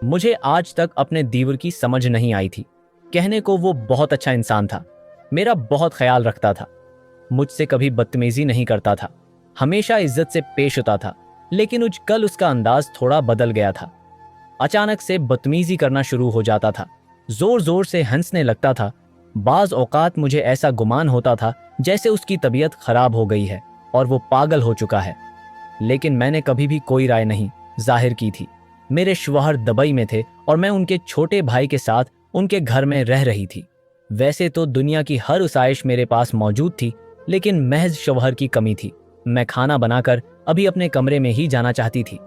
मुझे आज तक अपने दीवर की समझ नहीं आई थी। कहने को वो बहुत अच्छा इंसान था, मेरा बहुत ख्याल रखता था, मुझसे कभी बदतमीजी नहीं करता था, हमेशा इज्जत से पेश होता था। लेकिन आज कल उसका अंदाज थोड़ा बदल गया था। अचानक से बदतमीजी करना शुरू हो जाता था, जोर जोर से हंसने लगता था। बाज औकात मुझे ऐसा गुमान होता था जैसे उसकी तबीयत खराब हो गई है और वो पागल हो चुका है। लेकिन मैंने कभी भी कोई राय नहीं जाहिर की थी। मेरे शौहर दुबई में थे और मैं उनके छोटे भाई के साथ उनके घर में रह रही थी। वैसे तो दुनिया की हर आसाइश मेरे पास मौजूद थी, लेकिन महज शौहर की कमी थी। मैं खाना बनाकर अभी अपने कमरे में ही जाना चाहती थी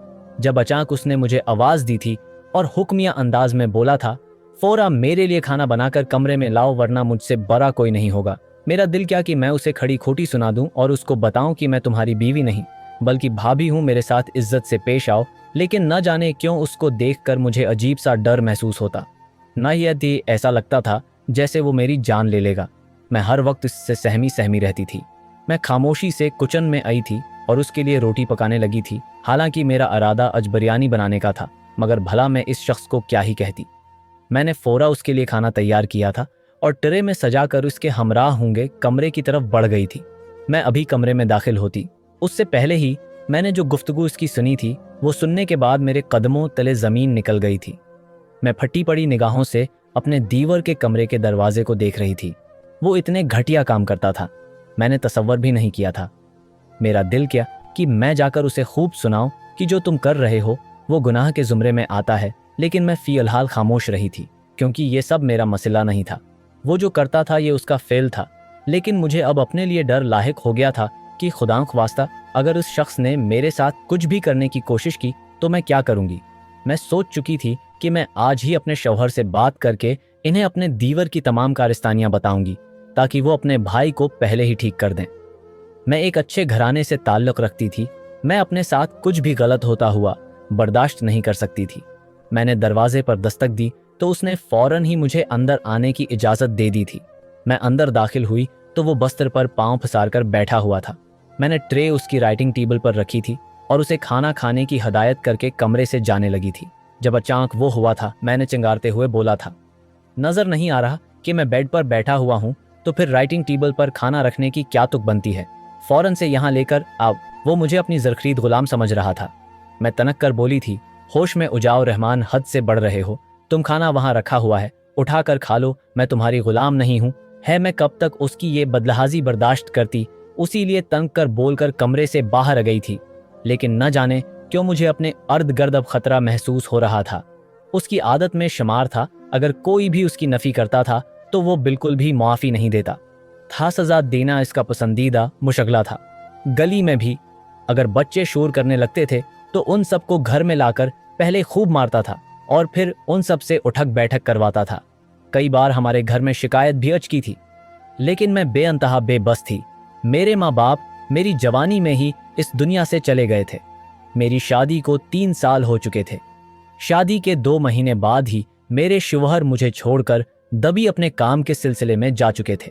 जब अचानक उसने मुझे आवाज दी थी और हुक्मिया अंदाज में बोला था, फौरा मेरे लिए खाना बनाकर कमरे में लाओ वरना मुझसे बड़ा कोई नहीं होगा। मेरा दिल क्या कि मैं उसे खड़ी खोटी सुना दूं और उसको बताऊं कि मैं तुम्हारी बीवी नहीं बल्कि भाभी हूं, मेरे साथ इज्जत से पेश आओ। लेकिन न जाने क्यों उसको देखकर मुझे अजीब सा डर महसूस होता। न यदि ऐसा लगता था जैसे वो मेरी जान ले लेगा। मैं हर वक्त इससे सहमी सहमी रहती थी। मैं खामोशी से किचन में आई थी और उसके लिए रोटी पकाने लगी थी। हालांकि मेरा इरादा आज बिरयानी बनाने का था, मगर भला मैं इस शख्स को क्या ही कहती। मैंने फौरा उसके लिए खाना तैयार किया था और ट्रे में सजाकर उसके हमराह होंगे कमरे की तरफ बढ़ गई थी। मैं अभी कमरे में दाखिल होती उससे पहले ही मैंने जो गुफ्तगू उसकी सुनी थी वो सुनने के बाद मेरे कदमों तले जमीन निकल गई थी। मैं फटी पड़ी निगाहों से अपने दीवर के कमरे के दरवाजे को देख रही थी। वो इतने घटिया काम करता था, मैंने तसव्वुर भी नहीं किया था। मेरा दिल क्या कि मैं जाकर उसे खूब सुनाऊं कि जो तुम कर रहे हो वो गुनाह के जुमरे में आता है। लेकिन मैं फ़िलहाल खामोश रही थी क्योंकि ये सब मेरा मसला नहीं था। वो जो करता था ये उसका फेल था। लेकिन मुझे अब अपने लिए डर लाहिक हो गया था कि खुदाख्वास्ता अगर उस शख्स ने मेरे साथ कुछ भी करने की कोशिश की तो मैं क्या करूंगी। मैं सोच चुकी थी कि मैं आज ही अपने शौहर से बात करके इन्हें अपने दीवर की तमाम कारस्तानियां बताऊंगी ताकि वो अपने भाई को पहले ही ठीक कर दें। मैं एक अच्छे घराने से ताल्लुक़ रखती थी। मैं अपने साथ कुछ भी गलत होता हुआ बर्दाश्त नहीं कर सकती थी। मैंने दरवाजे पर दस्तक दी तो उसने फौरन ही मुझे अंदर आने की इजाज़त दे दी थी। मैं अंदर दाखिल हुई तो वो बस्तर पर पांव फंसार कर बैठा हुआ था। मैंने ट्रे उसकी राइटिंग टेबल पर रखी थी और उसे खाना खाने की हदायत करके कमरे से जाने लगी थी जब अचानक वो हुआ था। मैंने चिंगारते हुए बोला था, नजर नहीं आ रहा कि मैं बेड पर बैठा हुआ हूं तो फिर राइटिंग टेबल पर खाना रखने की क्या तुक बनती है। फौरन से यहाँ लेकर आओ। वो मुझे अपनी जरखरीद गुलाम समझ रहा था। मैं तनक कर बोली थी, होश में उजाओ रहमान, हद से बढ़ रहे हो। तुम खाना वहां रखा हुआ है, उठा कर खा लो। मैं तुम्हारी गुलाम नहीं हूं। है मैं कब तक उसकी ये बदलहाजी बर्दाश्त करती। उसी लिए तंग कर बोलकर कमरे से बाहर आ गई थी। लेकिन न जाने क्यों मुझे अपने अर्द गर्द अब खतरा महसूस हो रहा था। उसकी आदत में शुमार था, अगर कोई भी उसकी नफी करता था तो वो बिल्कुल भी मुआफ़ी नहीं देता था। सजा देना इसका पसंदीदा मुशगला था। गली में भी अगर बच्चे शोर करने लगते थे तो उन सबको घर में लाकर पहले खूब मारता था और फिर उन सब से उठक बैठक करवाता था। कई बार हमारे घर में शिकायत भी अचकी थी। लेकिन मैं बेअंतहा बेबस थी। मेरे माँ बाप मेरी जवानी में ही इस दुनिया से चले गए थे। मेरी शादी को 3 साल हो चुके थे। शादी के 2 महीने बाद ही मेरे शौहर मुझे छोड़कर दबी अपने काम के सिलसिले में जा चुके थे।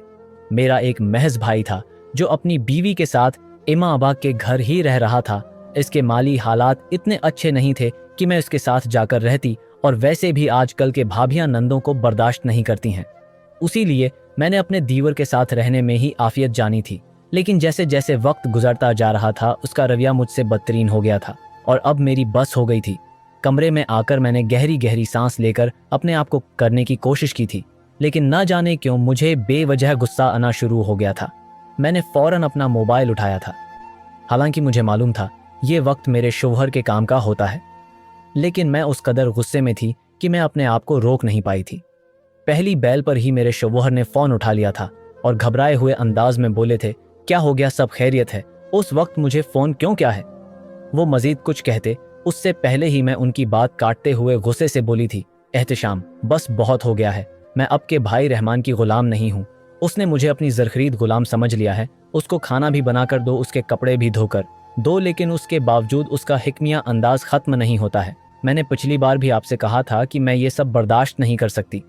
मेरा एक महज भाई था जो अपनी बीवी के साथ इमा अबा के घर ही रह रहा था। इसके माली हालात इतने अच्छे नहीं थे कि मैं उसके साथ जाकर रहती, और वैसे भी आजकल के भाभियां नंदों को बर्दाश्त नहीं करती हैं। उसी लिए मैंने अपने दीवर के साथ रहने में ही आफियत जानी थी। लेकिन जैसे जैसे वक्त गुजरता जा रहा था उसका रवैया मुझसे बदतरीन हो गया था और अब मेरी बस हो गई थी। कमरे में आकर मैंने गहरी गहरी सांस लेकर अपने आप को करने की कोशिश की थी, लेकिन न जाने क्यों मुझे बेवजह गुस्सा आना शुरू हो गया था। मैंने फौरन अपना मोबाइल उठाया था। हालांकि मुझे मालूम था ये वक्त मेरे शौहर के काम का होता है, लेकिन मैं उस कदर गुस्से में थी कि मैं अपने आप को रोक नहीं पाई थी। पहली बैल पर ही मेरे शौहर ने फ़ोन उठा लिया था और घबराए हुए अंदाज में बोले थे, क्या हो गया, सब खैरियत है? उस वक्त मुझे फ़ोन क्यों क्या है? वो मजीद कुछ कहते उससे पहले ही मैं उनकी बात काटते हुए गुस्से से बोली थी, एहतिशाम, बस बहुत हो गया है। मैं अब के भाई रहमान की गुलाम नहीं हूँ। उसने मुझे अपनी जरखरीद गुलाम समझ लिया है। उसको खाना भी बनाकर दो, उसके कपड़े भी धोकर दो, लेकिन उसके बावजूद उसका हिकमिया अंदाज ख़त्म नहीं होता है। मैंने पिछली बार भी आपसे कहा था कि मैं ये सब बर्दाश्त नहीं कर सकती।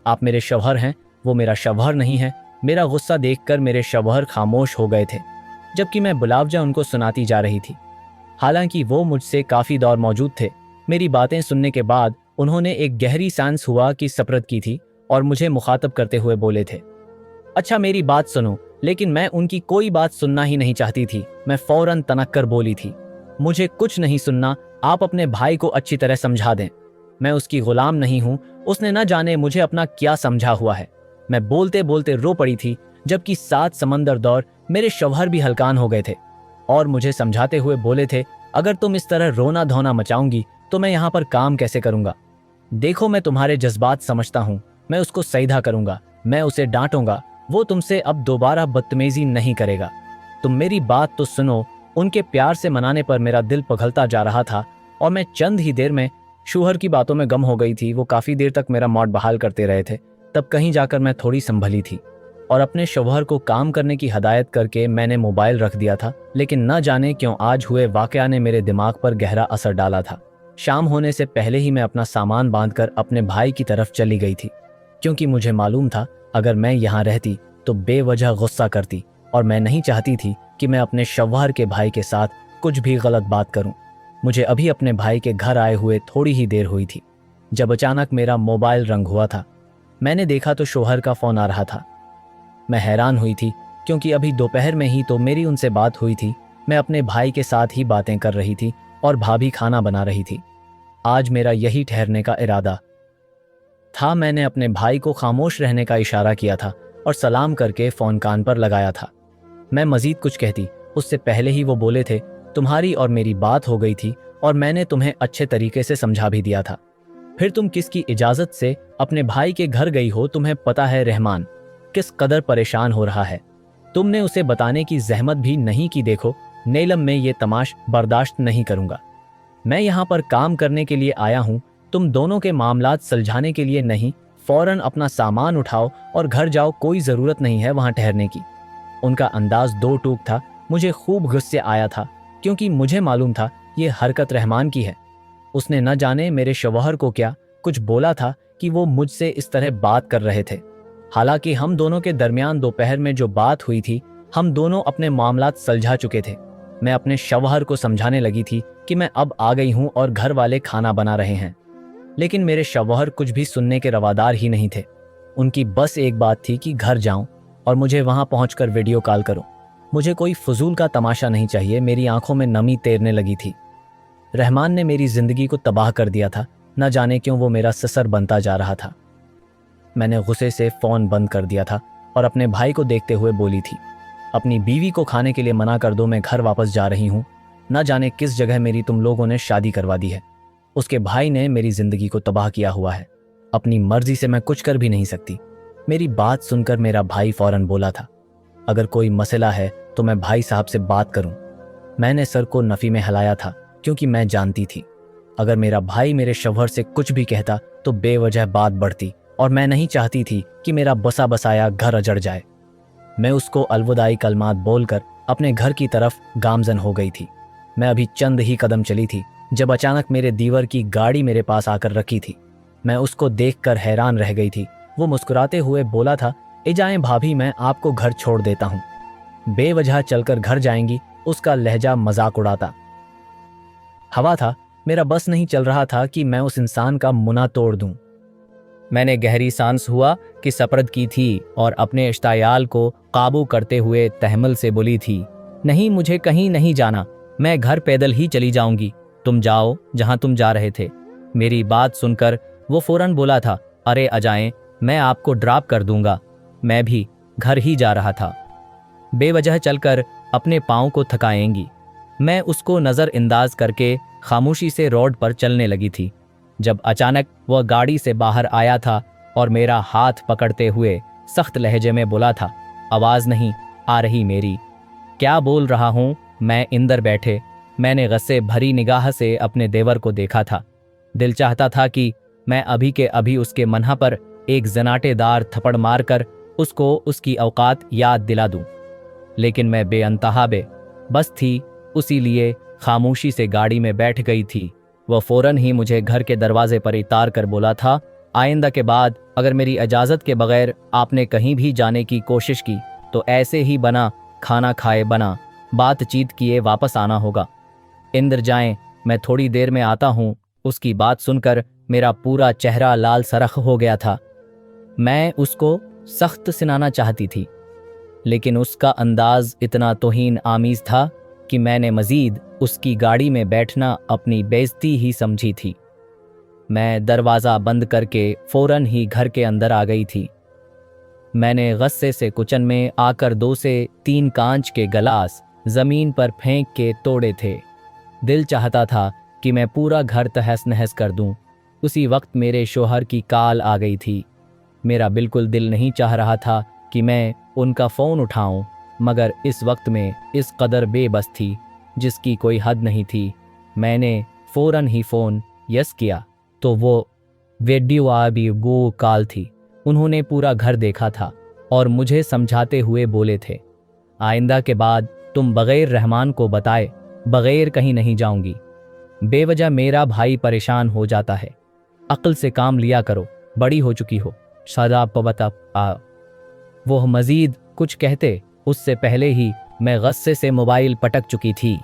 आप मेरे शौहर हैं, वो मेरा शौहर नहीं है। मेरा गुस्सा देखकर मेरे शौहर खामोश हो गए थे, जबकि मैं बुलावजा उनको सुनाती जा रही थी। हालांकि वो मुझसे काफ़ी दौर मौजूद थे। मेरी बातें सुनने के बाद उन्होंने एक गहरी सांस हुआ कि सप्रद की थी और मुझे मुखातब करते हुए बोले थे, अच्छा मेरी बात सुनो। लेकिन मैं उनकी कोई बात सुनना ही नहीं चाहती थी। मैं फौरन तनक कर बोली थी, मुझे कुछ नहीं सुनना, आप अपने भाई को अच्छी तरह समझा दें। मैं उसकी गुलाम नहीं हूं, उसने न जाने मुझे अपना क्या समझा हुआ है। मैं बोलते बोलते रो पड़ी थी, जबकि 7 समंदर दौर मेरे शौहर भी हलकान हो गए थे और मुझे समझाते हुए बोले थे, अगर तुम इस तरह रोना धोना मचाऊंगी तो मैं यहाँ पर काम कैसे करूंगा। देखो मैं तुम्हारे जज्बात समझता हूँ, मैं उसको सईधा करूंगा, मैं उसे डांटूंगा, वो तुमसे अब दोबारा बदतमीजी नहीं करेगा। तुम मेरी बात तो सुनो। उनके प्यार से मनाने पर मेरा दिल पिघलता जा रहा था और मैं चंद ही देर में शूहर की बातों में गम हो गई थी। वो काफ़ी देर तक मेरा मौत बहाल करते रहे थे। तब कहीं जाकर मैं थोड़ी संभली थी और अपने शौहर को काम करने की हदायत करके मैंने मोबाइल रख दिया था। लेकिन न जाने क्यों आज हुए वाकया ने मेरे दिमाग पर गहरा असर डाला था। शाम होने से पहले ही मैं अपना सामान बांधकर अपने भाई की तरफ चली गई थी, क्योंकि मुझे मालूम था अगर मैं यहाँ रहती तो बेवजह गुस्सा करती और मैं नहीं चाहती थी कि मैं अपने शौहर के भाई के साथ कुछ भी गलत बात करूं। मुझे अभी अपने भाई के घर आए हुए थोड़ी ही देर हुई थी जब अचानक मेरा मोबाइल रंग हुआ था। मैंने देखा तो शौहर का फ़ोन आ रहा था। मैं हैरान हुई थी, क्योंकि अभी दोपहर में ही तो मेरी उनसे बात हुई थी। मैं अपने भाई के साथ ही बातें कर रही थी और भाभी खाना बना रही थी। आज मेरा यही ठहरने का इरादा था। मैंने अपने भाई को खामोश रहने का इशारा किया था और सलाम करके फ़ोन कान पर लगाया था। मैं मज़ीद कुछ कहती उससे पहले ही वो बोले थे, तुम्हारी और मेरी बात हो गई थी और मैंने तुम्हें अच्छे तरीके से समझा भी दिया था। फिर तुम किसकी इजाज़त से अपने भाई के घर गई हो? तुम्हें पता है रहमान किस कदर परेशान हो रहा है। तुमने उसे बताने की जहमत भी नहीं की। देखो नीलम, मैं ये तमाश बर्दाश्त नहीं करूँगा। मैं यहाँ पर काम करने के लिए आया हूँ, तुम दोनों के मामलात सुलझाने के लिए नहीं। फौरन अपना सामान उठाओ और घर जाओ, कोई ज़रूरत नहीं है वहाँ ठहरने की। उनका अंदाज दो टूक था। मुझे खूब गुस्से आया था, क्योंकि मुझे मालूम था ये हरकत रहमान की है। उसने न जाने मेरे शौहर को क्या कुछ बोला था कि वो मुझसे इस तरह बात कर रहे थे। हालांकि हम दोनों के दरमियान दोपहर में जो बात हुई थी, हम दोनों अपने मामलात सुलझा चुके थे। मैं अपने शौहर को समझाने लगी थी कि मैं अब आ गई हूँ और घर वाले खाना बना रहे हैं। लेकिन मेरे शौहर कुछ भी सुनने के रवादार ही नहीं थे। उनकी बस एक बात थी कि घर जाऊं और मुझे वहां पहुंचकर वीडियो कॉल करूं। मुझे कोई फजूल का तमाशा नहीं चाहिए। मेरी आंखों में नमी तैरने लगी थी। रहमान ने मेरी जिंदगी को तबाह कर दिया था। न जाने क्यों वो मेरा ससर बनता जा रहा था। मैंने गुस्से से फ़ोन बंद कर दिया था और अपने भाई को देखते हुए बोली थी, अपनी बीवी को खाने के लिए मना कर दो, मैं घर वापस जा रही हूँ। न जाने किस जगह मेरी तुम लोगों ने शादी करवा दी है। उसके भाई ने मेरी जिंदगी को तबाह किया हुआ है। अपनी मर्जी से मैं कुछ कर भी नहीं सकती। मेरी बात सुनकर मेरा भाई फौरन बोला था, अगर कोई मसला है तो मैं भाई साहब से बात करूं। मैंने सर को नफ़ी में हिलाया था, क्योंकि मैं जानती थी अगर मेरा भाई मेरे शौहर से कुछ भी कहता तो बेवजह बात बढ़ती और मैं नहीं चाहती थी कि मेरा बसा बसाया घर अजड़ जाए। मैं उसको अलविदाई कलमात बोलकर अपने घर की तरफ गामजन हो गई थी। मैं अभी चंद ही कदम चली थी जब अचानक मेरे दीवर की गाड़ी मेरे पास आकर रखी थी। मैं उसको देखकर हैरान रह गई थी। वो मुस्कुराते हुए बोला था, इजाएं भाभी, मैं आपको घर छोड़ देता हूँ। बेवजह चलकर घर जाएंगी? उसका लहजा मजाक उड़ाता हवा था। मेरा बस नहीं चल रहा था कि मैं उस इंसान का मुना तोड़ दूं। मैंने गहरी सांस हुआ कि सप्रद की थी और अपने इश्तायाल को काबू करते हुए तहम्मुल से बोली थी, नहीं, मुझे कहीं नहीं जाना, मैं घर पैदल ही चली जाऊंगी। तुम जाओ जहां तुम जा रहे थे। मेरी बात सुनकर वो फौरन बोला था, अरे अजाएं, मैं आपको ड्रॉप कर दूंगा, मैं भी घर ही जा रहा था। बेवजह चलकर अपने पाँव को थकाएंगी। मैं उसको नज़रअंदाज करके खामोशी से रोड पर चलने लगी थी, जब अचानक वह गाड़ी से बाहर आया था और मेरा हाथ पकड़ते हुए सख्त लहजे में बोला था, आवाज़ नहीं आ रही मेरी? क्या बोल रहा हूँ मैं? इंदर बैठे मैंने गुस्से भरी निगाह से अपने देवर को देखा था। दिल चाहता था कि मैं अभी के अभी उसके मनहा पर एक जनाटेदार थप्पड़ मारकर उसको उसकी औकात याद दिला दूं। लेकिन मैं बेअंतहा बस थी, उसी लिए खामोशी से गाड़ी में बैठ गई थी। वह फौरन ही मुझे घर के दरवाजे पर उतार कर बोला था, आइंदा के बाद अगर मेरी इजाज़त के बगैर आपने कहीं भी जाने की कोशिश की तो ऐसे ही बना खाना खाए बना बातचीत किए वापस आना होगा। इंदर जाएं, मैं थोड़ी देर में आता हूँ। उसकी बात सुनकर मेरा पूरा चेहरा लाल सरख हो गया था। मैं उसको सख्त सुनाना चाहती थी, लेकिन उसका अंदाज इतना तौहीन आमीज था कि मैंने मजीद उसकी गाड़ी में बैठना अपनी बेइज्जती ही समझी थी। मैं दरवाज़ा बंद करके फौरन ही घर के अंदर आ गई थी। मैंने गुस्से से किचन में आकर 2 से 3 कांच के गिलास ज़मीन पर फेंक के तोड़े थे। दिल चाहता था कि मैं पूरा घर तहस नहस कर दूं। उसी वक्त मेरे शोहर की कॉल आ गई थी। मेरा बिल्कुल दिल नहीं चाह रहा था कि मैं उनका फ़ोन उठाऊं, मगर इस वक्त में इस कदर बेबस थी जिसकी कोई हद नहीं थी। मैंने फ़ौरन ही फ़ोन यस किया तो वो वीडियो आबी गो कॉल थी। उन्होंने पूरा घर देखा था और मुझे समझाते हुए बोले थे, आइंदा के बाद तुम बग़ैर रहमान को बताए बग़ैर कहीं नहीं जाऊंगी। बेवजह मेरा भाई परेशान हो जाता है। अक्ल से काम लिया करो, बड़ी हो चुकी हो। शादाब पवता आ। वो मज़ीद कुछ कहते उससे पहले ही मैं गुस्से से मोबाइल पटक चुकी थी।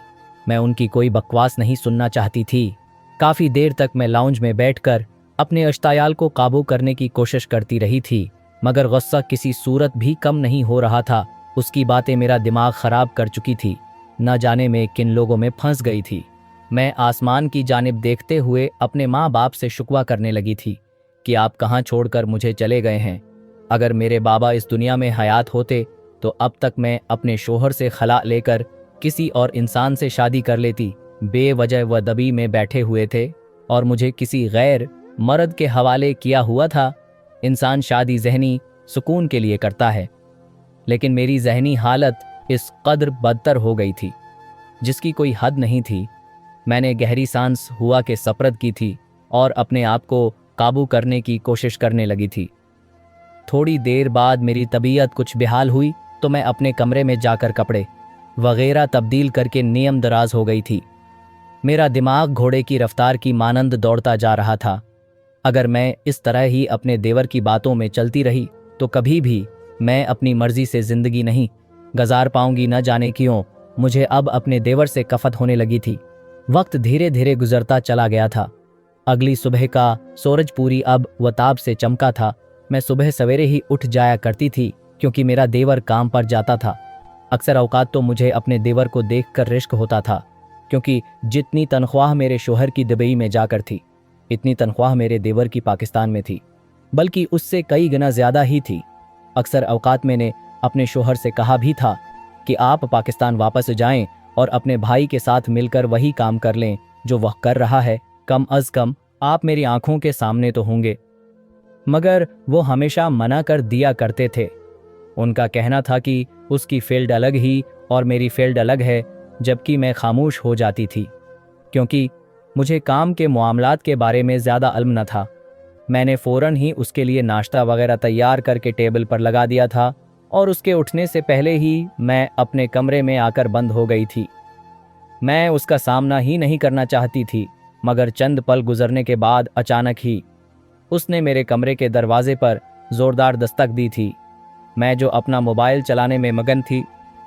मैं उनकी कोई बकवास नहीं सुनना चाहती थी। काफ़ी देर तक मैं लाउंज में बैठकर अपने अश्तायाल को काबू करने की कोशिश करती रही थी, मगर गुस्सा किसी सूरत भी कम नहीं हो रहा था। उसकी बातें मेरा दिमाग ख़राब कर चुकी थी। न जाने मैं किन लोगों में फंस गई थी। मैं आसमान की जानिब देखते हुए अपने माँ बाप से शुक्वा करने लगी थी कि आप कहाँ छोड़कर मुझे चले गए हैं। अगर मेरे बाबा इस दुनिया में हयात होते तो अब तक मैं अपने शोहर से खला लेकर किसी और इंसान से शादी कर लेती। बेवजह वह दबी में बैठे हुए थे और मुझे किसी गैर मर्द के हवाले किया हुआ था। इंसान शादी जहनी सुकून के लिए करता है, लेकिन मेरी जहनी हालत इस कदर बदतर हो गई थी जिसकी कोई हद नहीं थी। मैंने गहरी सांस हुआ के सफरत की थी और अपने आप को काबू करने की कोशिश करने लगी थी। थोड़ी देर बाद मेरी तबीयत कुछ बेहाल हुई तो मैं अपने कमरे में जाकर कपड़े वगैरह तब्दील करके नियम दराज हो गई थी। मेरा दिमाग घोड़े की रफ्तार की मानंद दौड़ता जा रहा था। अगर मैं इस तरह ही अपने देवर की बातों में चलती रही तो कभी भी मैं अपनी मर्जी से ज़िंदगी नहीं गुजार पाऊंगी। न जाने क्यों मुझे अब अपने देवर से कफत होने लगी थी। वक्त धीरे धीरे गुजरता चला गया था। अगली सुबह का सूरज पूरी अब वताब से चमका था। मैं सुबह सवेरे ही उठ जाया करती थी क्योंकि मेरा देवर काम पर जाता था। अक्सर औकात तो मुझे अपने देवर को देखकर रिश्क होता था, क्योंकि जितनी तनख्वाह मेरे शोहर की दुबई में जाकर थी इतनी तनख्वाह मेरे देवर की पाकिस्तान में थी, बल्कि उससे कई गुना ज़्यादा ही थी। अक्सर औकात मैंने अपने शोहर से कहा भी था कि आप पाकिस्तान वापस जाएं और अपने भाई के साथ मिलकर वही काम कर लें जो वह कर रहा है। कम अज़ कम आप मेरी आंखों के सामने तो होंगे। मगर वो हमेशा मना कर दिया करते थे। उनका कहना था कि उसकी फील्ड अलग ही और मेरी फील्ड अलग है, जबकि मैं खामोश हो जाती थी क्योंकि मुझे काम के मामलात के बारे में ज़्यादा इल्म न था। मैंने फ़ौरन ही उसके लिए नाश्ता वगैरह तैयार करके टेबल पर लगा दिया था और उसके उठने से पहले ही मैं अपने कमरे में आकर बंद हो गई थी। मैं उसका सामना ही नहीं करना चाहती थी, मगर चंद पल गुजरने के बाद अचानक ही उसने मेरे कमरे के दरवाजे पर ज़ोरदार दस्तक दी थी। मैं जो अपना मोबाइल चलाने में मगन थी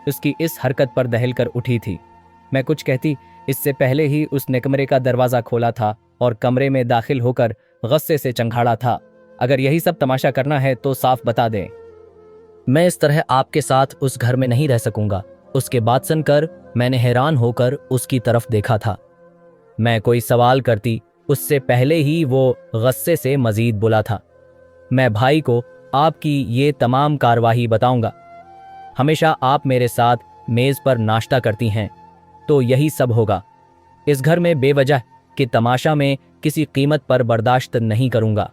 उसकी इस हरकत पर दहल कर उठी थी। मैं कुछ कहती इससे पहले ही उसने कमरे का दरवाज़ा खोला था और कमरे में दाखिल होकर गुस्से से चंघाड़ा था, अगर यही सब तमाशा करना है तो साफ बता दें, मैं इस तरह आपके साथ उस घर में नहीं रह सकूंगा। उसके बात सुनकर मैंने हैरान होकर उसकी तरफ देखा था। मैं कोई सवाल करती उससे पहले ही वो गुस्से से मजीद बोला था, मैं भाई को आपकी ये तमाम कार्रवाई बताऊंगा। हमेशा आप मेरे साथ मेज़ पर नाश्ता करती हैं, तो यही सब होगा। इस घर में बेवजह कि तमाशा में किसी कीमत पर बर्दाश्त नहीं करूंगा।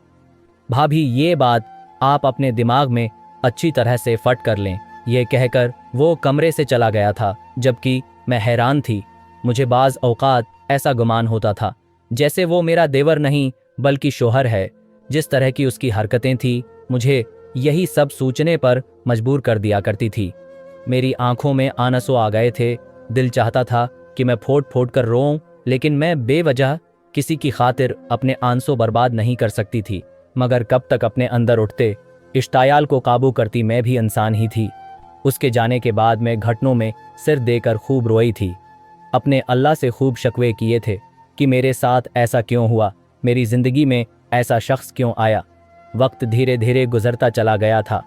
भाभी, ये बात आप अपने दिमाग में अच्छी तरह से फट कर लें। यह कहकर वो कमरे से चला गया था, जबकि मैं हैरान थी। मुझे बाज़ औक़ात ऐसा गुमान होता था जैसे वो मेरा देवर नहीं बल्कि शोहर है। जिस तरह की उसकी हरकतें थी मुझे यही सब सोचने पर मजबूर कर दिया करती थी। मेरी आंखों में आंसू आ गए थे। दिल चाहता था कि मैं फोड़ फोड़ कर रोऊं, लेकिन मैं बेवजह किसी की खातिर अपने आंसू बर्बाद नहीं कर सकती थी। मगर कब तक अपने अंदर उठते इश्तायाल को काबू करती मैं भी इंसान ही थी। उसके जाने के बाद मैं घुटनों में सिर देकर खूब रोई थी। अपने अल्लाह से खूब शकवे किए थे कि मेरे साथ ऐसा क्यों हुआ, मेरी जिंदगी में ऐसा शख्स क्यों आया। वक्त धीरे धीरे गुजरता चला गया था।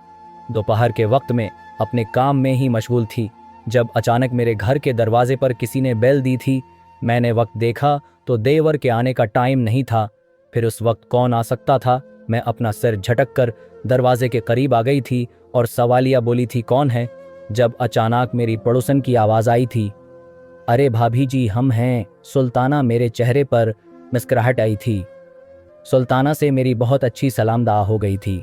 दोपहर के वक्त में अपने काम में ही मशगूल थी जब अचानक मेरे घर के दरवाजे पर किसी ने बेल दी थी। मैंने वक्त देखा तो देवर के आने का टाइम नहीं था। फिर उस वक्त कौन आ सकता था। मैं अपना सिर झटक कर दरवाजे के करीब आ गई थी और सवालिया बोली थी, कौन है। जब अचानक मेरी पड़ोसन की आवाज़ आई थी, अरे भाभी जी हम हैं। सुल्ताना, मेरे चेहरे पर मुस्कुराहट आई थी। सुल्ताना से मेरी बहुत अच्छी सलाम दुआ हो गई थी।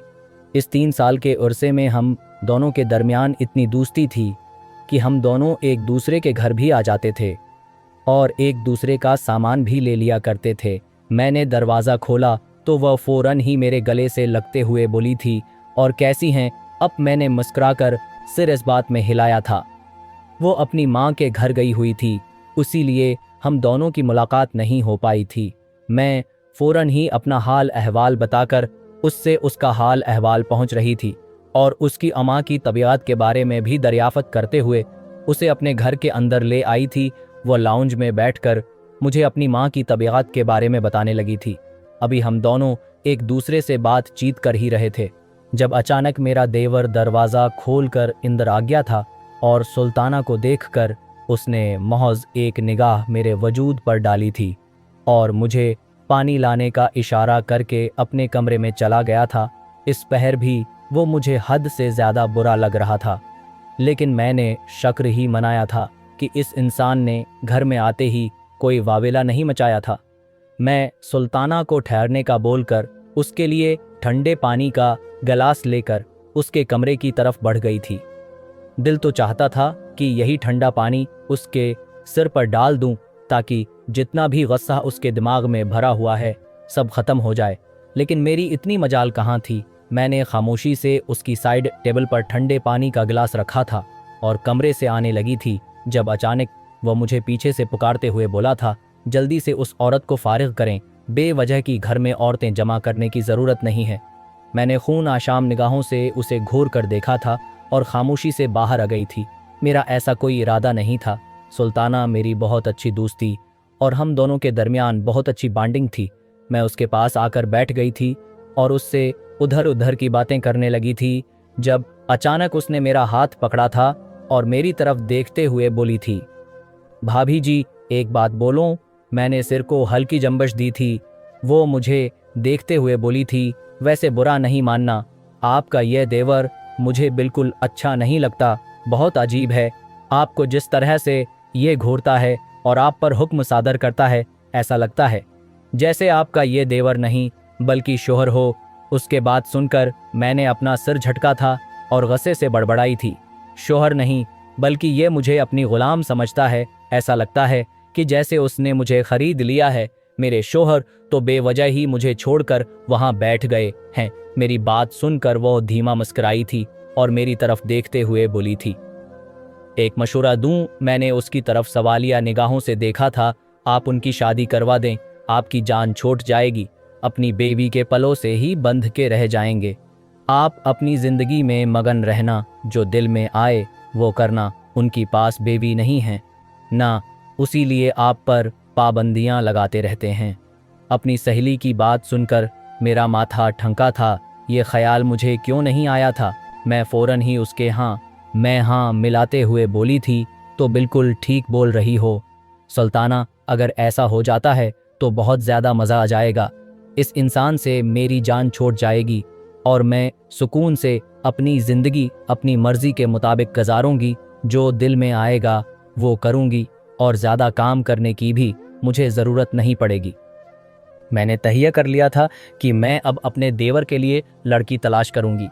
इस 3 साल के उर्से में हम दोनों के दरमियान इतनी दोस्ती थी कि हम दोनों एक दूसरे के घर भी आ जाते थे और एक दूसरे का सामान भी ले लिया करते थे। मैंने दरवाज़ा खोला तो वह फ़ौरन ही मेरे गले से लगते हुए बोली थी, और कैसी हैं। अब मैंने मुस्कुराकर सिर इस बात में हिलाया था। वो अपनी माँ के घर गई हुई थी, इसीलिए हम दोनों की मुलाकात नहीं हो पाई थी। मैं फ़ौरन ही अपना हाल अहवाल बताकर उससे उसका हाल अहवाल पहुँच रही थी और उसकी अम्मा की तबीयत के बारे में भी दरियाफ़त करते हुए उसे अपने घर के अंदर ले आई थी। वह लाउंज में बैठकर मुझे अपनी माँ की तबीयत के बारे में बताने लगी थी। अभी हम दोनों एक दूसरे से बातचीत कर ही रहे थे जब अचानक मेरा देवर दरवाज़ा खोलकर अंदर आ गया था और सुल्ताना को देखकर उसने महज एक निगाह मेरे वजूद पर डाली थी और मुझे पानी लाने का इशारा करके अपने कमरे में चला गया था। इस पहर भी वो मुझे हद से ज़्यादा बुरा लग रहा था, लेकिन मैंने शक्र ही मनाया था कि इस इंसान ने घर में आते ही कोई वावेला नहीं मचाया था। मैं सुल्ताना को ठहरने का बोलकर उसके लिए ठंडे पानी का गिलास लेकर उसके कमरे की तरफ बढ़ गई थी। दिल तो चाहता था कि यही ठंडा पानी उसके सिर पर डाल दूं ताकि जितना भी गुस्सा उसके दिमाग में भरा हुआ है सब खत्म हो जाए, लेकिन मेरी इतनी मजाल कहाँ थी। मैंने खामोशी से उसकी साइड टेबल पर ठंडे पानी का गिलास रखा था और कमरे से आने लगी थी जब अचानक वह मुझे पीछे से पुकारते हुए बोला था, जल्दी से उस औरत को फारिग करें, बेवजह की घर में औरतें जमा करने की ज़रूरत नहीं है। मैंने खून आशाम निगाहों से उसे घूर कर देखा था और खामोशी से बाहर आ गई थी। मेरा ऐसा कोई इरादा नहीं था। सुल्ताना मेरी बहुत अच्छी दोस्त थी और हम दोनों के दरमियान बहुत अच्छी बॉन्डिंग थी। मैं उसके पास आकर बैठ गई थी और उससे उधर उधर की बातें करने लगी थी जब अचानक उसने मेरा हाथ पकड़ा था और मेरी तरफ देखते हुए बोली थी, भाभी जी एक बात बोलूं। मैंने सिर को हल्की जंबश दी थी। वो मुझे देखते हुए बोली थी, वैसे बुरा नहीं मानना, आपका यह देवर मुझे बिल्कुल अच्छा नहीं लगता। बहुत अजीब है, आपको जिस तरह से ये घूरता है और आप पर हुक्म सादर करता है, ऐसा लगता है जैसे आपका ये देवर नहीं बल्कि शोहर हो। उसके बात सुनकर मैंने अपना सिर झटका था और गुस्से से बड़बड़ाई थी, शोहर नहीं बल्कि ये मुझे अपनी गुलाम समझता है। ऐसा लगता है कि जैसे उसने मुझे खरीद लिया है। मेरे शोहर तो बेवजह ही मुझे छोड़कर वहां बैठ गए हैं। मेरी बात सुनकर वो धीमा मुस्कुराई थी और मेरी तरफ देखते हुए बोली थी, एक मशवरा दूं। मैंने उसकी तरफ सवालिया निगाहों से देखा था, आप उनकी शादी करवा दें, आपकी जान छूट जाएगी, अपनी बेबी के पलों से ही बंध के रह जाएंगे। आप अपनी जिंदगी में मगन रहना, जो दिल में आए वो करना। उनकी पास बेबी नहीं है ना, उसीलिए आप पर पाबंदियां लगाते रहते हैं। अपनी सहेली की बात सुनकर मेरा माथा ठनका था। ये ख्याल मुझे क्यों नहीं आया था। मैं फ़ौरन ही उसके मैं हाँ मिलाते हुए बोली थी, तो बिल्कुल ठीक बोल रही हो सुल्ताना, अगर ऐसा हो जाता है तो बहुत ज़्यादा मज़ा आ जाएगा। इस इंसान से मेरी जान छूट जाएगी और मैं सुकून से अपनी ज़िंदगी अपनी मर्ज़ी के मुताबिक गुजारूंगी। जो दिल में आएगा वो करूंगी और ज़्यादा काम करने की भी मुझे ज़रूरत नहीं पड़ेगी। मैंने तहैया कर लिया था कि मैं अब अपने देवर के लिए लड़की तलाश करूंगी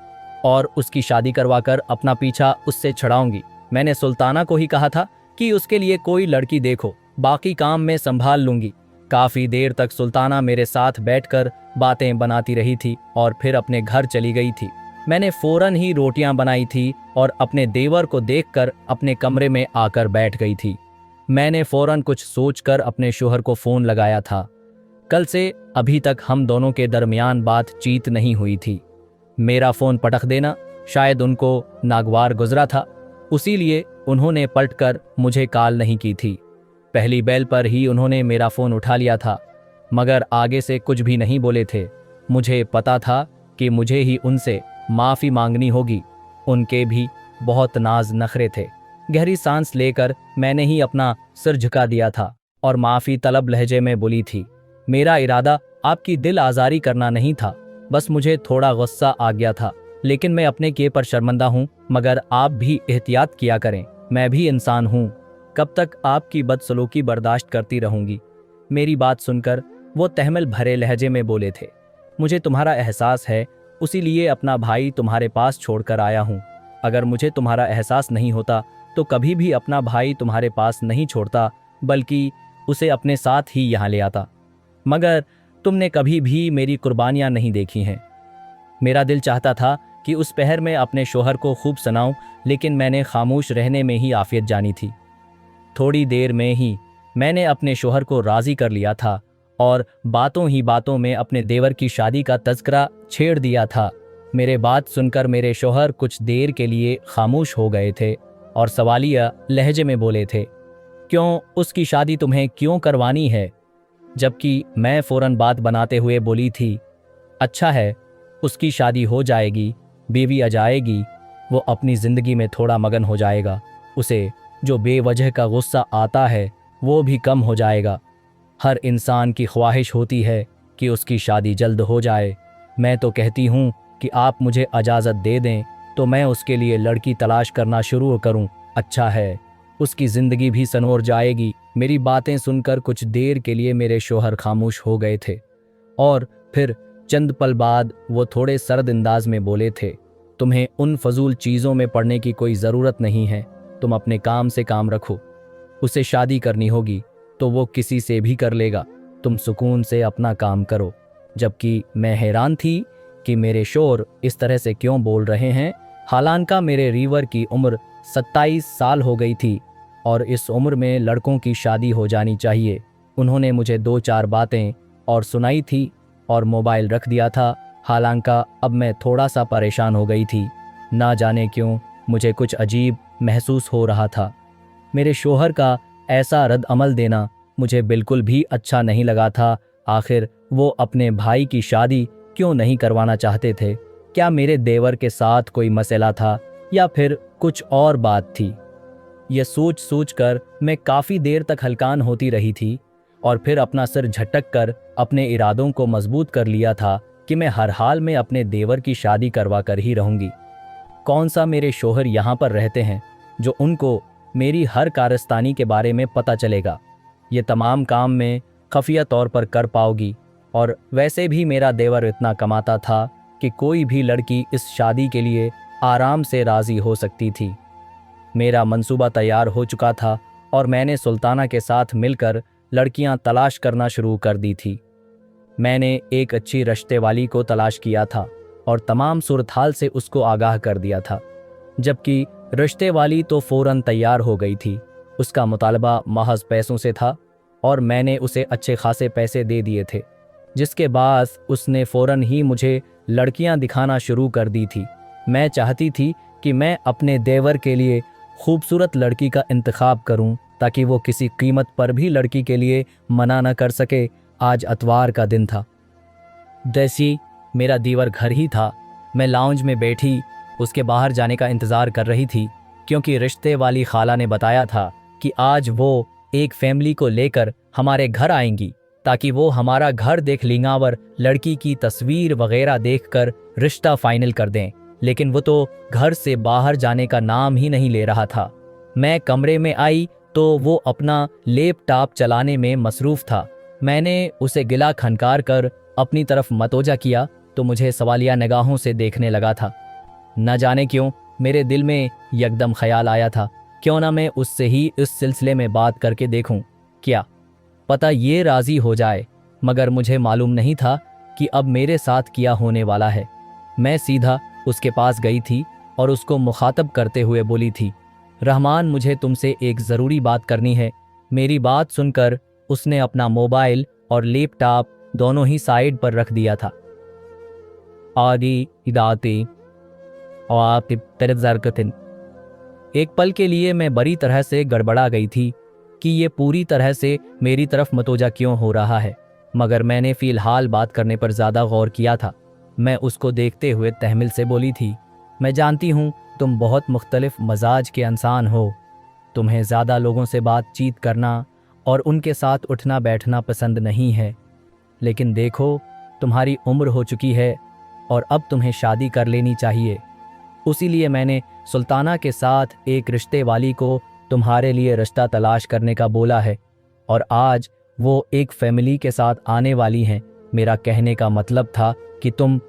और उसकी शादी करवाकर अपना पीछा उससे छुड़ाऊंगी। मैंने सुल्ताना को ही कहा था कि उसके लिए कोई लड़की देखो, बाकी काम मैं संभाल लूंगी। काफ़ी देर तक सुल्ताना मेरे साथ बैठकर बातें बनाती रही थी और फिर अपने घर चली गई थी। मैंने फ़ौरन ही रोटियां बनाई थी और अपने देवर को देखकर अपने कमरे में आकर बैठ गई थी। मैंने फ़ौरन कुछ सोचकर अपने शोहर को फ़ोन लगाया था। कल से अभी तक हम दोनों के दरमियान बातचीत नहीं हुई थी। मेरा फ़ोन पटक देना शायद उनको नागवार गुजरा था, उसीलिए उन्होंने पलटकर मुझे कॉल नहीं की थी। पहली बेल पर ही उन्होंने मेरा फ़ोन उठा लिया था, मगर आगे से कुछ भी नहीं बोले थे। मुझे पता था कि मुझे ही उनसे माफ़ी मांगनी होगी। उनके भी बहुत नाज नखरे थे। गहरी सांस लेकर मैंने ही अपना सिर झुका दिया था और माफ़ी तलब लहजे में बोली थी, मेरा इरादा आपकी दिल आज़ारी करना नहीं था, बस मुझे थोड़ा गुस्सा आ गया था, लेकिन मैं अपने किए पर शर्मिंदा हूँ। मगर आप भी एहतियात किया करें, मैं भी इंसान हूँ। कब तक आपकी बदसलूकी बर्दाश्त करती रहूंगी। मेरी बात सुनकर वो तहमल भरे लहजे में बोले थे, मुझे तुम्हारा एहसास है, उसीलिए अपना भाई तुम्हारे पास छोड़कर आया हूँ। अगर मुझे तुम्हारा एहसास नहीं होता तो कभी भी अपना भाई तुम्हारे पास नहीं छोड़ता, बल्कि उसे अपने साथ ही यहाँ ले आता। मगर तुमने कभी भी मेरी कुर्बानियाँ नहीं देखी हैं। मेरा दिल चाहता था कि उस पहर में अपने शोहर को खूब सुनाऊं, लेकिन मैंने खामोश रहने में ही आफियत जानी थी। थोड़ी देर में ही मैंने अपने शोहर को राज़ी कर लिया था और बातों ही बातों में अपने देवर की शादी का तज़किरा छेड़ दिया था। मेरे बात सुनकर मेरे शोहर कुछ देर के लिए खामोश हो गए थे और सवालिया लहजे में बोले थे, क्यों, उसकी शादी तुम्हें क्यों करवानी है? जबकि मैं फ़ौरन बात बनाते हुए बोली थी, अच्छा है, उसकी शादी हो जाएगी, बीवी आ जाएगी, वो अपनी ज़िंदगी में थोड़ा मगन हो जाएगा, उसे जो बेवजह का गुस्सा आता है वो भी कम हो जाएगा। हर इंसान की ख्वाहिश होती है कि उसकी शादी जल्द हो जाए। मैं तो कहती हूँ कि आप मुझे इजाज़त दे दें तो मैं उसके लिए लड़की तलाश करना शुरू करूँ। अच्छा है, उसकी ज़िंदगी भी संवर जाएगी। मेरी बातें सुनकर कुछ देर के लिए मेरे शोहर खामोश हो गए थे और फिर चंद पल बाद वो थोड़े सर्द अंदाज में बोले थे, तुम्हें उन फजूल चीज़ों में पड़ने की कोई ज़रूरत नहीं है, तुम अपने काम से काम रखो। उसे शादी करनी होगी तो वो किसी से भी कर लेगा, तुम सुकून से अपना काम करो। जबकि मैं हैरान थी कि मेरे शोर इस तरह से क्यों बोल रहे हैं। हालांकि मेरे रीवर की उम्र 27 साल हो गई थी और इस उम्र में लड़कों की शादी हो जानी चाहिए। उन्होंने मुझे 2-4 बातें और सुनाई थी और मोबाइल रख दिया था। हालांकि अब मैं थोड़ा सा परेशान हो गई थी, ना जाने क्यों मुझे कुछ अजीब महसूस हो रहा था। मेरे शोहर का ऐसा रद्द अमल देना मुझे बिल्कुल भी अच्छा नहीं लगा था। आखिर वो अपने भाई की शादी क्यों नहीं करवाना चाहते थे? क्या मेरे देवर के साथ कोई मसला था या फिर कुछ और बात थी? यह सोच सोच कर मैं काफ़ी देर तक हलकान होती रही थी और फिर अपना सिर झटक कर अपने इरादों को मजबूत कर लिया था कि मैं हर हाल में अपने देवर की शादी करवा कर ही रहूंगी। कौन सा मेरे शोहर यहाँ पर रहते हैं जो उनको मेरी हर कारस्तानी के बारे में पता चलेगा? ये तमाम काम मैं खुफिया तौर पर कर पाओगी और वैसे भी मेरा देवर इतना कमाता था कि कोई भी लड़की इस शादी के लिए आराम से राज़ी हो सकती थी। मेरा मंसूबा तैयार हो चुका था और मैंने सुल्ताना के साथ मिलकर लड़कियां तलाश करना शुरू कर दी थी। मैंने एक अच्छी रिश्ते वाली को तलाश किया था और तमाम सूरत हाल से उसको आगाह कर दिया था। जबकि रिश्ते वाली तो फ़ौरन तैयार हो गई थी। उसका मुतालबा महज पैसों से था और मैंने उसे अच्छे खासे पैसे दे दिए थे, जिसके बाद उसने फ़ौरन ही मुझे लड़कियां दिखाना शुरू कर दी थी। मैं चाहती थी कि मैं अपने देवर के लिए खूबसूरत लड़की का इंतखाब करूं ताकि वो किसी कीमत पर भी लड़की के लिए मना न कर सके। आज अतवार का दिन था। जैसी मेरा दीवर घर ही था, मैं लाउंज में बैठी उसके बाहर जाने का इंतज़ार कर रही थी, क्योंकि रिश्ते वाली खाला ने बताया था कि आज वो एक फैमिली को लेकर हमारे घर आएंगी ताकि वो हमारा घर देख लेंगे और लड़की की तस्वीर वगैरह देखकर रिश्ता फाइनल कर दें। लेकिन वो तो घर से बाहर जाने का नाम ही नहीं ले रहा था। मैं कमरे में आई तो वो अपना लैपटॉप चलाने में मसरूफ़ था। मैंने उसे गिला खनकार कर अपनी तरफ मतवजा किया तो मुझे सवालिया निगाहों से देखने लगा था। न जाने क्यों मेरे दिल में यकदम ख्याल आया था, क्यों ना मैं उससे ही इस सिलसिले में बात करके देखूं, क्या पता ये राज़ी हो जाए। मगर मुझे मालूम नहीं था कि अब मेरे साथ क्या होने वाला है। मैं सीधा उसके पास गई थी और उसको मुखातब करते हुए बोली थी, रहमान, मुझे तुमसे एक ज़रूरी बात करनी है। मेरी बात सुनकर उसने अपना मोबाइल और लैपटॉप दोनों ही साइड पर रख दिया था। आदि इदाती और आप तरफ एक पल के लिए मैं बड़ी तरह से गड़बड़ा गई थी। कि ये पूरी तरह से मेरी तरफ मतवजा क्यों हो रहा है, मगर मैंने फ़िलहाल बात करने पर ज़्यादा गौर किया था। मैं उसको देखते हुए तहमिल से बोली थी, मैं जानती हूँ तुम बहुत मुख्तलिफ मजाज के इंसान हो। तुम्हें ज़्यादा लोगों से बातचीत करना और उनके साथ उठना बैठना पसंद नहीं है, लेकिन देखो तुम्हारी उम्र हो चुकी है और अब तुम्हें शादी कर लेनी चाहिए। उसीलिए मैंने सुल्ताना के साथ एक रिश्ते वाली को तुम्हारे लिए रिश्ता तलाश करने का बोला है और आज वो एक फैमिली के साथ आने वाली हैं। मेरा कहने का मतलब था कि तुम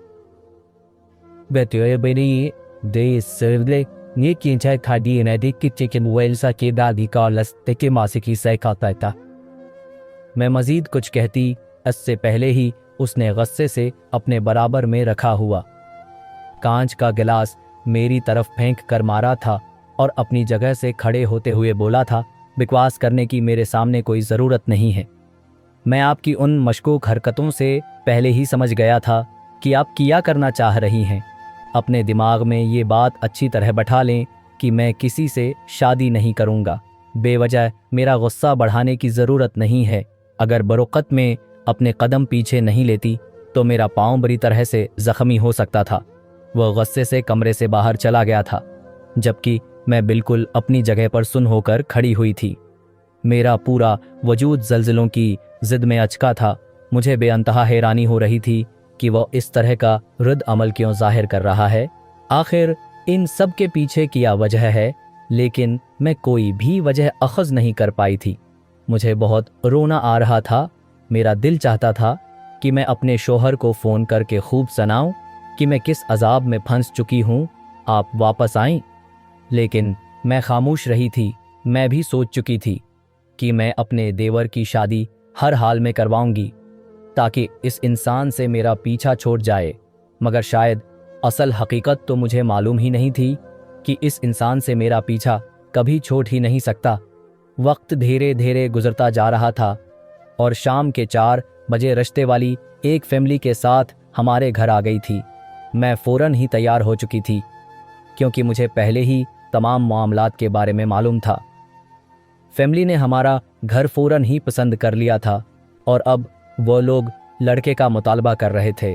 मैं मजीद कुछ कहती इससे पहले ही उसने गुस्से से अपने बराबर में रखा हुआ कांच का गिलास मेरी तरफ फेंक कर मारा था और अपनी जगह से खड़े होते हुए बोला था, बकवास करने की मेरे सामने कोई ज़रूरत नहीं है। मैं आपकी उन मशकूक हरकतों से पहले ही समझ गया था कि आप क्या करना चाह रही हैं। अपने दिमाग में ये बात अच्छी तरह बैठा लें कि मैं किसी से शादी नहीं करूँगा। बेवजह मेरा गुस्सा बढ़ाने की ज़रूरत नहीं है। अगर बरोक़त में अपने कदम पीछे नहीं लेती तो मेरा पाँव बुरी तरह से ज़ख्मी हो सकता था। वह गुस्से से कमरे से बाहर चला गया था, जबकि मैं बिल्कुल अपनी जगह पर सुन होकर खड़ी हुई थी। मेरा पूरा वजूद ज़लज़लों की ज़िद में अचका था। मुझे बेअंतहा हैरानी हो रही थी कि वह इस तरह का रद्द अमल क्यों ज़ाहिर कर रहा है। आखिर इन सब के पीछे क्या वजह है, लेकिन मैं कोई भी वजह अखज़ नहीं कर पाई थी। मुझे बहुत रोना आ रहा था। मेरा दिल चाहता था कि मैं अपने शोहर को फ़ोन करके खूब सुनाऊं कि मैं किस अजाब में फंस चुकी हूँ, आप वापस आएं। लेकिन मैं खामोश रही थी। मैं भी सोच चुकी थी कि मैं अपने देवर की शादी हर हाल में करवाऊंगी ताकि इस इंसान से मेरा पीछा छूट जाए। मगर शायद असल हकीकत तो मुझे मालूम ही नहीं थी कि इस इंसान से मेरा पीछा कभी छूट ही नहीं सकता। वक्त धीरे धीरे गुजरता जा रहा था और शाम के 4 बजे रिश्ते वाली एक फैमिली के साथ हमारे घर आ गई थी। मैं फ़ौरन ही तैयार हो चुकी थी क्योंकि मुझे पहले ही तमाम मामलात के बारे में मालूम था। फैमिली ने हमारा घर फ़ौरन ही पसंद कर लिया था और अब वो लोग लड़के का मुतालबा कर रहे थे,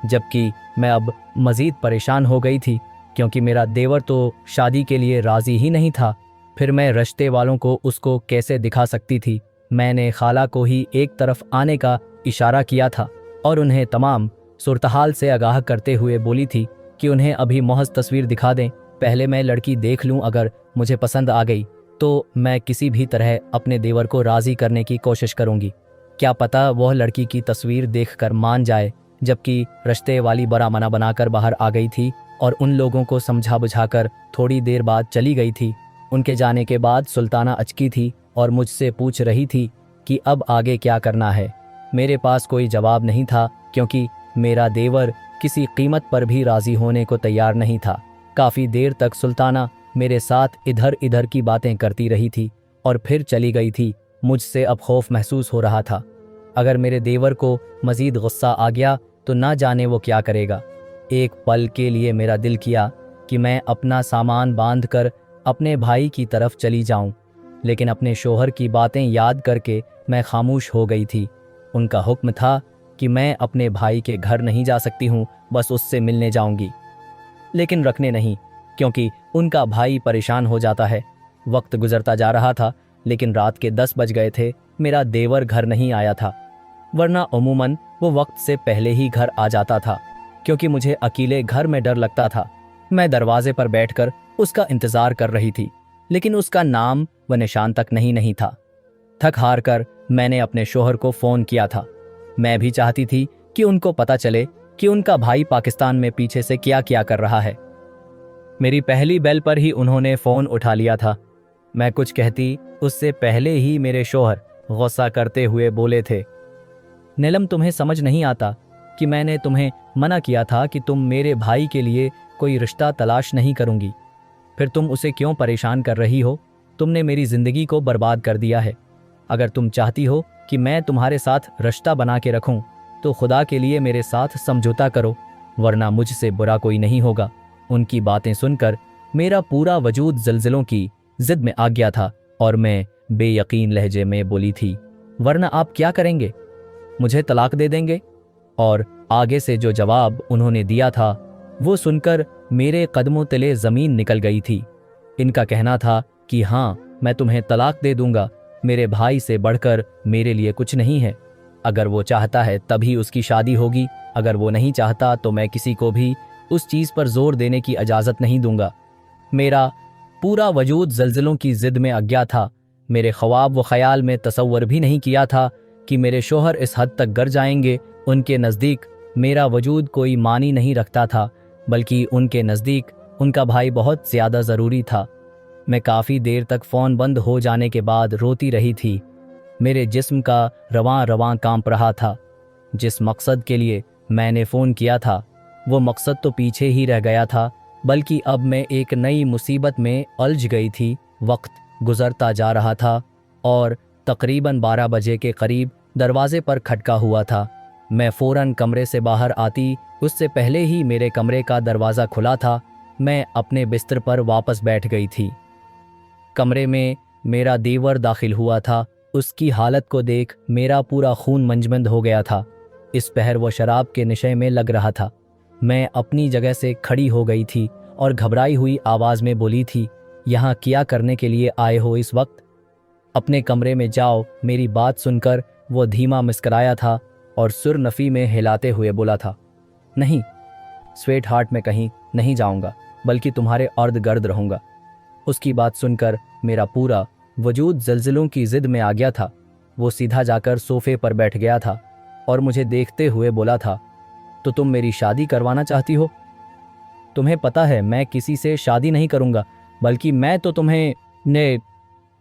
जबकि मैं अब मज़ीद परेशान हो गई थी क्योंकि मेरा देवर तो शादी के लिए राज़ी ही नहीं था। फिर मैं रिश्ते वालों को उसको कैसे दिखा सकती थी। मैंने खाला को ही एक तरफ आने का इशारा किया था और उन्हें तमाम सूरत-हाल से आगाह करते हुए बोली थी कि उन्हें अभी महज तस्वीर दिखा दें, पहले मैं लड़की देख लूं। अगर मुझे पसंद आ गई तो मैं किसी भी तरह अपने देवर को राज़ी करने की कोशिश करूंगी। क्या पता वह लड़की की तस्वीर देखकर मान जाए। जबकि रिश्ते वाली बड़ा मना बनाकर बाहर आ गई थी और उन लोगों को समझा बुझाकर थोड़ी देर बाद चली गई थी। उनके जाने के बाद सुल्ताना अचकी थी और मुझसे पूछ रही थी कि अब आगे क्या करना है। मेरे पास कोई जवाब नहीं था क्योंकि मेरा देवर किसी कीमत पर भी राज़ी होने को तैयार नहीं था। काफ़ी देर तक सुल्ताना मेरे साथ इधर इधर की बातें करती रही थी और फिर चली गई थी। मुझसे अब खौफ महसूस हो रहा था। अगर मेरे देवर को मज़ीद गुस्सा आ गया तो ना जाने वो क्या करेगा। एक पल के लिए मेरा दिल किया कि मैं अपना सामान बांध कर अपने भाई की तरफ चली जाऊं, लेकिन अपने शोहर की बातें याद करके मैं खामोश हो गई थी। उनका हुक्म था कि मैं अपने भाई के घर नहीं जा सकती हूँ, बस उससे मिलने जाऊंगी, लेकिन रखने नहीं, क्योंकि उनका भाई परेशान हो जाता है। वक्त गुजरता जा रहा था, लेकिन रात के 10 बज गए थे। मेरा देवर घर नहीं आया था, वरना अमूमन वो वक्त से पहले ही घर आ जाता था। क्योंकि मुझे अकेले घर में डर लगता था, मैं दरवाजे पर बैठकर उसका इंतजार कर रही थी, लेकिन उसका नाम व निशान तक नहीं था। थक हार कर मैंने अपने शोहर को फ़ोन किया था। मैं भी चाहती थी कि उनको पता चले कि उनका भाई पाकिस्तान में पीछे से क्या क्या कर रहा है। मेरी पहली बेल पर ही उन्होंने फ़ोन उठा लिया था। मैं कुछ कहती उससे पहले ही मेरे शोहर गुस्सा करते हुए बोले थे, नीलम, तुम्हें समझ नहीं आता कि मैंने तुम्हें मना किया था कि तुम मेरे भाई के लिए कोई रिश्ता तलाश नहीं करूंगी, फिर तुम उसे क्यों परेशान कर रही हो? तुमने मेरी ज़िंदगी को बर्बाद कर दिया है। अगर तुम चाहती हो कि मैं तुम्हारे साथ रिश्ता बना के रखूं, तो खुदा के लिए मेरे साथ समझौता करो, वरना मुझसे बुरा कोई नहीं होगा। उनकी बातें सुनकर मेरा पूरा वजूद ज़लज़लों की ज़िद में आ गया था और मैं बेयकीन लहजे में बोली थी, वरना आप क्या करेंगे? मुझे तलाक दे देंगे? और आगे से जो जवाब उन्होंने दिया था वो सुनकर मेरे कदमों तले जमीन निकल गई थी। इनका कहना था कि हाँ, मैं तुम्हें तलाक दे दूंगा, मेरे भाई से बढ़कर मेरे लिए कुछ नहीं है। अगर वो चाहता है तभी उसकी शादी होगी, अगर वो नहीं चाहता तो मैं किसी को भी उस चीज़ पर जोर देने की इजाज़त नहीं दूंगा। मेरा पूरा वजूद जल्जलों की जिद में अज्ञा था। मेरे ख्वाब व ख्याल में तसव्वुर भी नहीं किया था कि मेरे शोहर इस हद तक गर जाएंगे। उनके नज़दीक मेरा वजूद कोई मानी नहीं रखता था, बल्कि उनके नज़दीक उनका भाई बहुत ज़्यादा ज़रूरी था। मैं काफ़ी देर तक फ़ोन बंद हो जाने के बाद रोती रही थी। मेरे जिस्म का रवां रवां कांप रहा था। जिस मकसद के लिए मैंने फ़ोन किया था वो मकसद तो पीछे ही रह गया था, बल्कि अब मैं एक नई मुसीबत में उलझ गई थी। वक्त गुजरता जा रहा था और तकरीबन 12 बजे के करीब दरवाजे पर खटका हुआ था। मैं फ़ौरन कमरे से बाहर आती, उससे पहले ही मेरे कमरे का दरवाज़ा खुला था। मैं अपने बिस्तर पर वापस बैठ गई थी। कमरे में मेरा देवर दाखिल हुआ था। उसकी हालत को देख मेरा पूरा खून मंजमंद हो गया था। इस पहर वो शराब के नशे में लग रहा था। मैं अपनी जगह से खड़ी हो गई थी और घबराई हुई आवाज़ में बोली थी, यहाँ क्या करने के लिए आए हो इस वक्त? अपने कमरे में जाओ। मेरी बात सुनकर वो धीमा मुस्कराया था और सुर नफ़ी में हिलाते हुए बोला था, नहीं स्वीट हार्ट, मैं कहीं नहीं जाऊंगा, बल्कि तुम्हारे अर्द गर्द रहूंगा। उसकी बात सुनकर मेरा पूरा वजूद जल्जलों की जिद में आ गया था। वो सीधा जाकर सोफे पर बैठ गया था और मुझे देखते हुए बोला था, तो तुम मेरी शादी करवाना चाहती हो? तुम्हें पता है मैं किसी से शादी नहीं करूंगा, बल्कि मैं तो तुम्हें ने।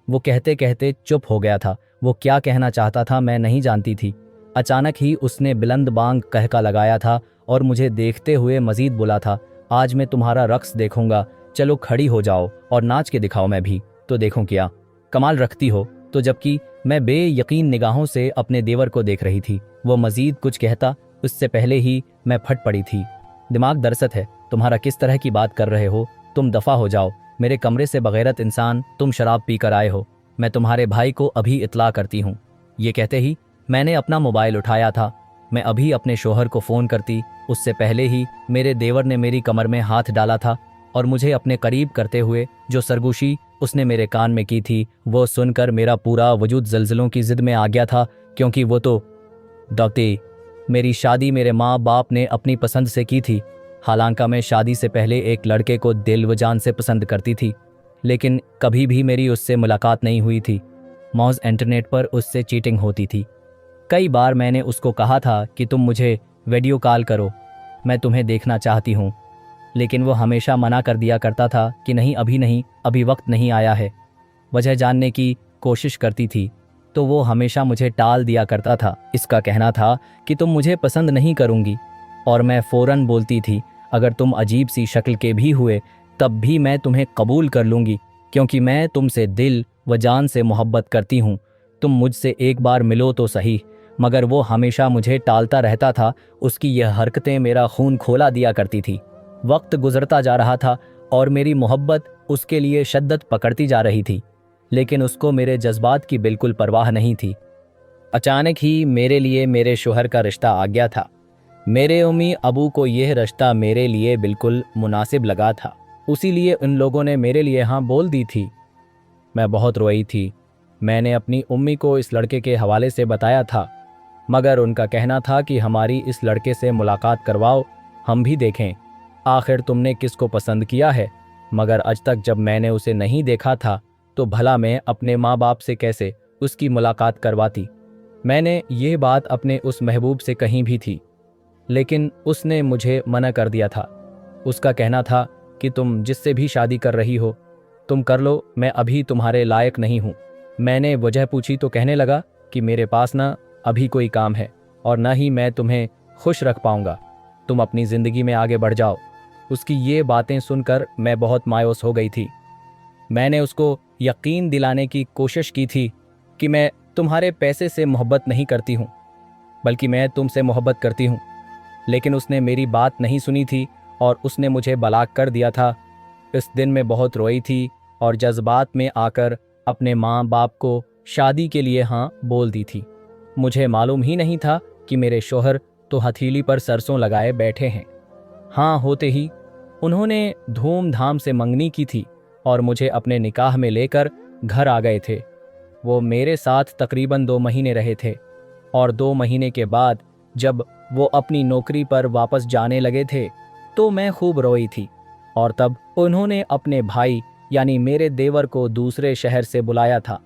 वो कहते कहते चुप हो गया था। वो क्या कहना चाहता था मैं नहीं जानती थी। अचानक ही उसने बुलंद बांग कहका लगाया था और मुझे देखते हुए मजीद बोला था, आज मैं तुम्हारा रक्स देखूंगा, चलो खड़ी हो जाओ और नाच के दिखाओ, मैं भी तो देखूं क्या कमाल रखती हो। तो जबकि मैं बेयकीन निगाहों से अपने देवर को देख रही थी। वो मजीद कुछ कहता उससे पहले ही मैं फट पड़ी थी। दिमाग दरसत है तुम्हारा, किस तरह की बात कर रहे हो? तुम दफा हो जाओ, मेरे कमरे से बगैरत इंसान, तुम शराब पी कर आए हो। मैं तुम्हारे भाई को अभी इत्ला करती हूँ। ये कहते ही मैंने अपना मोबाइल उठाया था। मैं अभी अपने शोहर को फ़ोन करती, उससे पहले ही मेरे देवर ने मेरी कमर में हाथ डाला था और मुझे अपने करीब करते हुए जो सरगोशी उसने मेरे कान में की थी वो सुनकर मेरा पूरा वजूद जल्जलों की जिद में आ गया था। क्योंकि वो तो दाती, मेरी शादी मेरे माँ बाप ने अपनी पसंद से की थी। हालांकि मैं शादी से पहले एक लड़के को दिल व जान से पसंद करती थी, लेकिन कभी भी मेरी उससे मुलाकात नहीं हुई थी। मौज इंटरनेट पर उससे चीटिंग होती थी। कई बार मैंने उसको कहा था कि तुम मुझे वीडियो कॉल करो, मैं तुम्हें देखना चाहती हूँ, लेकिन वो हमेशा मना कर दिया करता था कि नहीं, अभी नहीं, अभी वक्त नहीं आया है। वजह जानने की कोशिश करती थी तो वो हमेशा मुझे टाल दिया करता था। इसका कहना था कि तुम मुझे पसंद नहीं करूँगी, और मैं फ़ौरन बोलती थी, अगर तुम अजीब सी शक्ल के भी हुए तब भी मैं तुम्हें कबूल कर लूँगी, क्योंकि मैं तुमसे दिल व जान से मोहब्बत करती हूँ। तुम मुझसे एक बार मिलो तो सही। मगर वो हमेशा मुझे टालता रहता था। उसकी यह हरकतें मेरा खून खोला दिया करती थी। वक्त गुजरता जा रहा था और मेरी मोहब्बत उसके लिए शद्दत पकड़ती जा रही थी, लेकिन उसको मेरे जज्बात की बिल्कुल परवाह नहीं थी। अचानक ही मेरे लिए मेरे शोहर का रिश्ता आ गया था। मेरे अम्मी अबू को यह रिश्ता मेरे लिए बिल्कुल मुनासिब लगा था, उसीलिए उन लोगों ने मेरे लिए हाँ बोल दी थी। मैं बहुत रोई थी। मैंने अपनी उम्मी को इस लड़के के हवाले से बताया था, मगर उनका कहना था कि हमारी इस लड़के से मुलाकात करवाओ, हम भी देखें आखिर तुमने किसको पसंद किया है। मगर आज तक जब मैंने उसे नहीं देखा था तो भला मैं अपने माँ बाप से कैसे उसकी मुलाकात करवाती। मैंने ये बात अपने उस महबूब से कही भी थी, लेकिन उसने मुझे मना कर दिया था। उसका कहना था कि तुम जिससे भी शादी कर रही हो तुम कर लो, मैं अभी तुम्हारे लायक नहीं हूँ। मैंने वजह पूछी तो कहने लगा कि मेरे पास ना अभी कोई काम है और ना ही मैं तुम्हें खुश रख पाऊँगा, तुम अपनी ज़िंदगी में आगे बढ़ जाओ। उसकी ये बातें सुनकर मैं बहुत मायूस हो गई थी। मैंने उसको यकीन दिलाने की कोशिश की थी कि मैं तुम्हारे पैसे से मोहब्बत नहीं करती हूँ, बल्कि मैं तुमसे मोहब्बत करती हूँ, लेकिन उसने मेरी बात नहीं सुनी थी और उसने मुझे बलाक कर दिया था। इस दिन मैं बहुत रोई थी और जज्बात में आकर अपने माँ बाप को शादी के लिए हाँ बोल दी थी। मुझे मालूम ही नहीं था कि मेरे शौहर तो हथेली पर सरसों लगाए बैठे हैं। हाँ होते ही उन्होंने धूमधाम से मंगनी की थी और मुझे अपने निकाह में लेकर घर आ गए थे। वो मेरे साथ तकरीबन 2 महीने रहे थे और 2 महीने के बाद जब वो अपनी नौकरी पर वापस जाने लगे थे तो मैं खूब रोई थी। और तब उन्होंने अपने भाई यानी मेरे देवर को दूसरे शहर से बुलाया था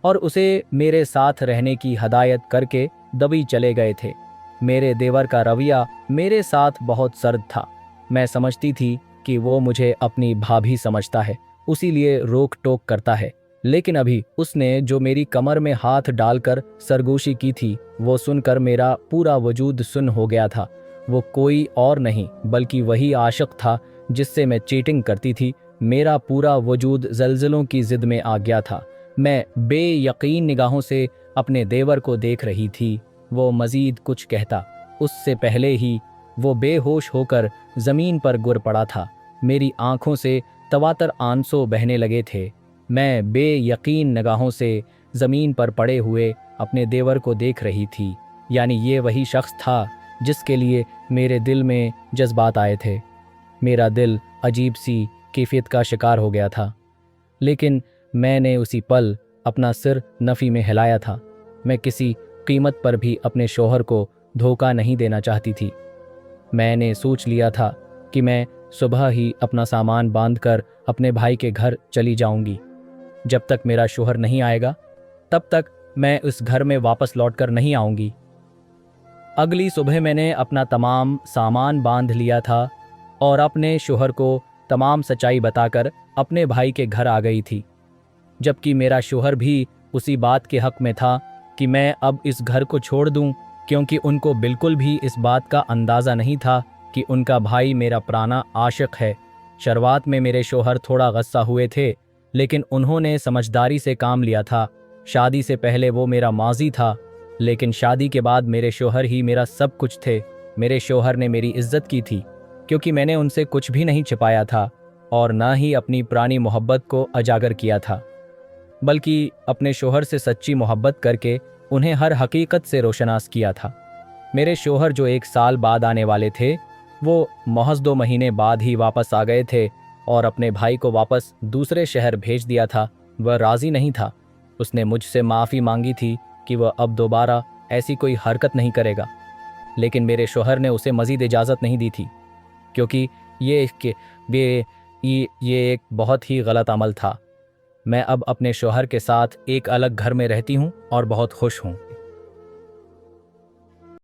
और उसे मेरे साथ रहने की हदायत करके दबी चले गए थे। मेरे देवर का रवैया मेरे साथ बहुत सर्द था। मैं समझती थी कि वो मुझे अपनी भाभी समझता है, उसीलिए रोक टोक करता है। लेकिन अभी उसने जो मेरी कमर में हाथ डालकर सरगोशी की थी, वो सुनकर मेरा पूरा वजूद सुन्न हो गया था। वो कोई और नहीं बल्कि वही आशिक था जिससे मैं चीटिंग करती थी। मेरा पूरा वजूद जल्जलों की जिद में आ गया था। मैं बेयकीन निगाहों से अपने देवर को देख रही थी। वो मजीद कुछ कहता उससे पहले ही वो बेहोश होकर जमीन पर गिर पड़ा था। मेरी आंखों से तवातर आंसू बहने लगे थे। मैं बेयकीन निगाहों से जमीन पर पड़े हुए अपने देवर को देख रही थी। यानी ये वही शख्स था जिसके लिए मेरे दिल में जज्बात आए थे। मेरा दिल अजीब सी कैफियत का शिकार हो गया था, लेकिन मैंने उसी पल अपना सिर नफ़ी में हिलाया था। मैं किसी कीमत पर भी अपने शौहर को धोखा नहीं देना चाहती थी। मैंने सोच लिया था कि मैं सुबह ही अपना सामान बांधकर अपने भाई के घर चली जाऊंगी। जब तक मेरा शौहर नहीं आएगा तब तक मैं उस घर में वापस लौटकर नहीं आऊंगी। अगली सुबह मैंने अपना तमाम सामान बांध लिया था और अपने शौहर को तमाम सच्चाई बताकर अपने भाई के घर आ गई थी, जबकि मेरा शौहर भी उसी बात के हक में था कि मैं अब इस घर को छोड़ दूं, क्योंकि उनको बिल्कुल भी इस बात का अंदाज़ा नहीं था कि उनका भाई मेरा पुराना आशिक है। शुरुआत में मेरे शौहर थोड़ा गुस्सा हुए थे, लेकिन उन्होंने समझदारी से काम लिया था। शादी से पहले वो मेरा माजी था, लेकिन शादी के बाद मेरे शौहर ही मेरा सब कुछ थे। मेरे शौहर ने मेरी इज्जत की थी, क्योंकि मैंने उनसे कुछ भी नहीं छिपाया था और ना ही अपनी पुरानी मोहब्बत को उजागर किया था, बल्कि अपने शौहर से सच्ची मोहब्बत करके उन्हें हर हकीकत से रोशनास किया था। मेरे शौहर जो 1 साल बाद आने वाले थे, वो महज 2 महीने बाद ही वापस आ गए थे और अपने भाई को वापस दूसरे शहर भेज दिया था। वह राज़ी नहीं था। उसने मुझसे माफ़ी मांगी थी कि वह अब दोबारा ऐसी कोई हरकत नहीं करेगा, लेकिन मेरे शौहर ने उसे मज़ीद इजाज़त नहीं दी थी, क्योंकि ये एक बहुत ही गलत अमल था। मैं अब अपने शौहर के साथ एक अलग घर में रहती हूँ और बहुत खुश हूँ।